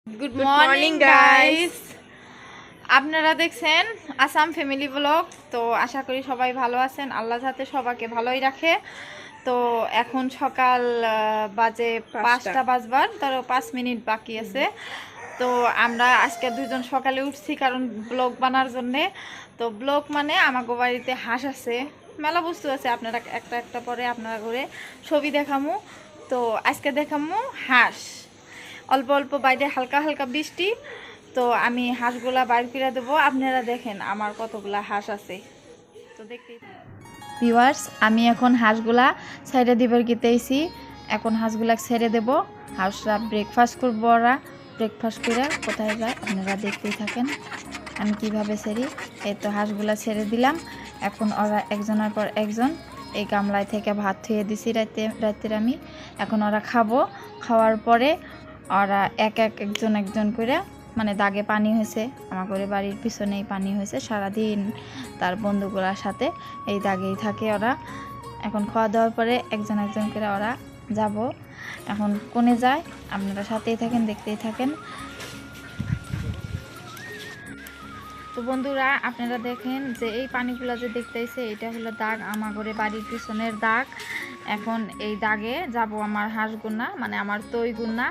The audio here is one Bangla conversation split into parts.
গুড মর্নিং গাইস, আপনারা দেখছেন আসাম ফ্যামিলি ব্লগ। তো আশা করি সবাই ভালো আছেন, আল্লাহ যাতে সবাইকে ভালোই রাখে। তো এখন সকাল বাজে 5টা বাজবার, ধরো 5 মিনিট বাকি আছে। তো আমরা আজকে দুজন সকালে উঠছি কারণ ব্লগ বানার জন্যে। তো ব্লগ মানে আমাগো বাড়িতে হাঁস আছে, মেলা বস্তু আছে, আপনারা একটা একটা পরে আপনারা ঘরে ছবি দেখামু। তো আজকে দেখামু হাঁস, অল্প অল্প বাইরে হালকা হালকা বৃষ্টি। তো আমি হাঁসগুলা বাইর করে দেবো, আপনারা দেখেন আমার কতগুলা হাঁস আছে। তো দেখতেই ভিউয়ার্স, আমি এখন হাঁসগুলা ছেড়ে দিবার গিতেছি। এখন হাঁসগুলা ছেড়ে দেব, হাঁসরা ব্রেকফাস্ট করবো। ওরা ব্রেকফাস্ট করে কোথায় যায় আপনারা দেখতেই থাকেন আমি কিভাবে ছেড়ি। এই তো হাঁসগুলা ছেড়ে দিলাম। এখন ওরা একজনের পর একজন এই গামলায় থেকে ভাত থুয়ে দিছি রাতের আমি। এখন ওরা খাবো, খাওয়ার পরে ওরা একজন করে, মানে দাগে পানি হয়েছে, আমার করে বাড়ির পিছনেই পানি হয়েছে, সারাদিন তার বন্ধুগুলার সাথে এই দাগেই থাকে ওরা। এখন খাওয়া দাওয়ার পরে একজন করে ওরা যাব। এখন কোনে যায় আপনারা সাথেই থাকেন, দেখতেই থাকেন। তো বন্ধুরা, আপনারা দেখেন যে এই পানিগুলো যে দেখতেছে এটা হলো দাগ, আমার ঘরে বাড়ির পিছনের দাগ। এখন এই দাগে যাব আমার হাঁসগুনা, মানে আমার তৈগুনা।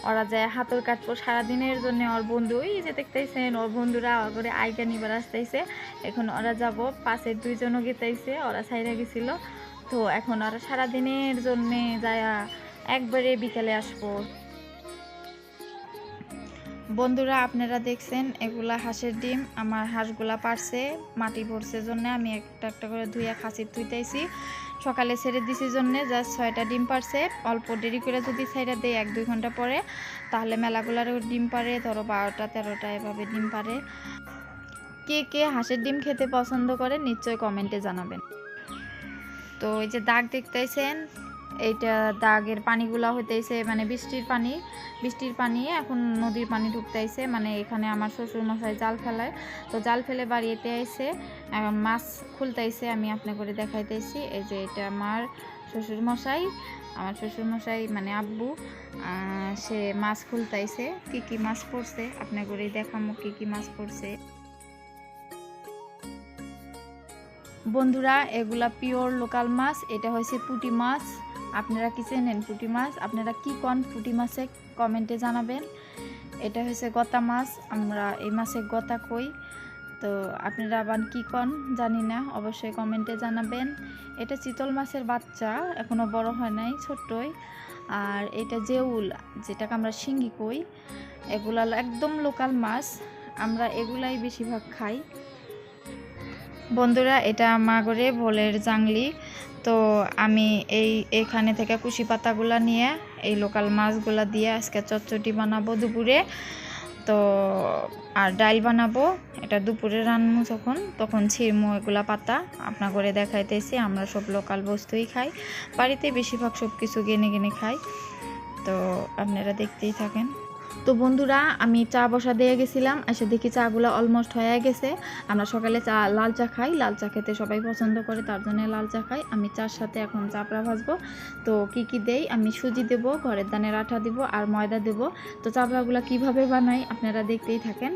ওরা যায় হাতর কাটবো সারাদিনের জন্য। ওর বন্ধু ওই যে দেখতেছেন, ওর বন্ধুরা ওর ঘরে আইগা নিবার আসতেছে। এখন ওরা যাব, পাশের দুইজনও গেতেছে, ওরা সাইরা গেছিল। তো এখন ওরা সারাদিনের জন্যে যায়, একবারে বিকালে আসবো। বন্ধুরা, আপনারা দেখছেন এগুলা হাঁসের ডিম। আমার হাঁসগুলা পারছে, মাটি ভরছে জন্য আমি একটা একটা করে ধুইয়া খাসির ধুইতেছি। সকালে ছেড়ে দিছি জন্য জাস্ট 6টা ডিম পারছে। অল্প দেরি করে যদি ছেড়ে দেয় 1-2 ঘন্টা পরে, তাহলে মেলাগুলারও ডিম পারে, ধরো 12টা 13টা এভাবে ডিম পারে। কে কে হাঁসের ডিম খেতে পছন্দ করে নিশ্চয়ই কমেন্টে জানাবেন। তো এই যে দাগ দেখতেছেন, এইটা দাগের পানিগুলা হইতেছে মানে বৃষ্টির পানি এখন নদীর পানি ঢুকতেছে। মানে এখানে আমার শ্বশুর মশাই জাল ফেলায়, তো জাল ফেলে বাড়িতে আইছে, মাছ খুলতেছে, আমি আপনি করে দেখাইতেছি। এই যে এটা আমার শ্বশুর মশাই মানে আব্বু, সে মাছ খুলতেছে। কি কি মাছ পড়ছে আপনি করে দেখামো, কি কি মাছ পড়ছে। বন্ধুরা, এগুলা পিওর লোকাল মাছ। এটা হয়েছে পুঁটি মাছ। আপনারা কি চেনেন পুঁটি মাছ? আপনারা কি কন পুঁটি মাছে কমেন্টে জানাবেন। এটা হয়েছে গতা মাছ, আমরা এই মাছে গতা কই। তো আপনারা আবার কি কন জানি না, অবশ্যই কমেন্টে জানাবেন। এটা চিতল মাছের বাচ্চা, এখনও বড় হয় নাই, ছোট্টই। আর এটা জেউল, যেটাকে আমরা শিঙ্গি কই। এগুলা একদম লোকাল মাছ, আমরা এগুলাই বেশিরভাগ খাই। বন্ধুরা, এটা আমার ঘরে ভোলের জাংলি। তো আমি এইখানে থেকে কুশি পাতাগুলা নিয়ে এই লোকাল মাছগুলা দিয়ে আজকে চচ্চড়ি বানাবো দুপুরে। তো আর ডাল বানাবো, এটা দুপুরে রান্নু তখন ছিঁড়মু এগুলা পাতা। আপনার ঘরে দেখাইতেছি, আমরা সব লোকাল বস্তুই খাই, বাড়িতে বেশিরভাগ সব কিছু কিনে খাই। তো আপনারা দেখতেই থাকেন। তো বন্ধুরা, আমি চা বসা দিয়ে গেছিলাম, এসে দেখি চাগুলো অলমোস্ট হয়ে গেছে। আমরা সকালে লাল চা খাই, লাল চা খেতে সবাই পছন্দ করে, তার জন্য লাল চা খাই। আমি চার সাথে এখন চাপড়া ভাজবো। তো কি দেই, আমি সুজি দেবো, ঘরের দানের আটা দিব, আর ময়দা দেব। তো চাপড়াগুলো কিভাবে বানাই আপনারা দেখতেই থাকেন।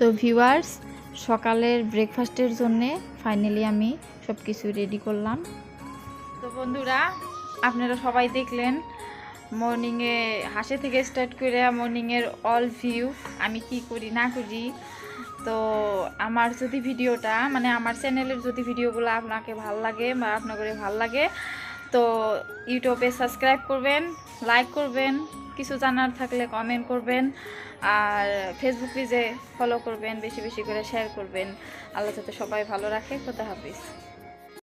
তো ভিউয়ার্স, সকালের ব্রেকফাস্টের জন্যে ফাইনালি আমি সব কিছু রেডি করলাম। তো বন্ধুরা, আপনারা সবাই দেখলেন মর্নিংয়ে হাসে থেকে স্টার্ট করে মর্নিংয়ের অল ভিউ আমি কি করি না করি। তো আমার যদি ভিডিওটা, মানে আমার চ্যানেলের যদি ভিডিওগুলো আপনাকে ভাল লাগে বা আপনার ভাল লাগে, তো ইউটিউবে সাবস্ক্রাইব করবেন, লাইক করবেন, কিছু জানার থাকলে কমেন্ট করবেন, আর ফেসবুক পেজে ফলো করবেন, বেশি বেশি করে শেয়ার করবেন। আল্লাহ যাতে সবাই ভালো রাখে। খোদা হাফিজ।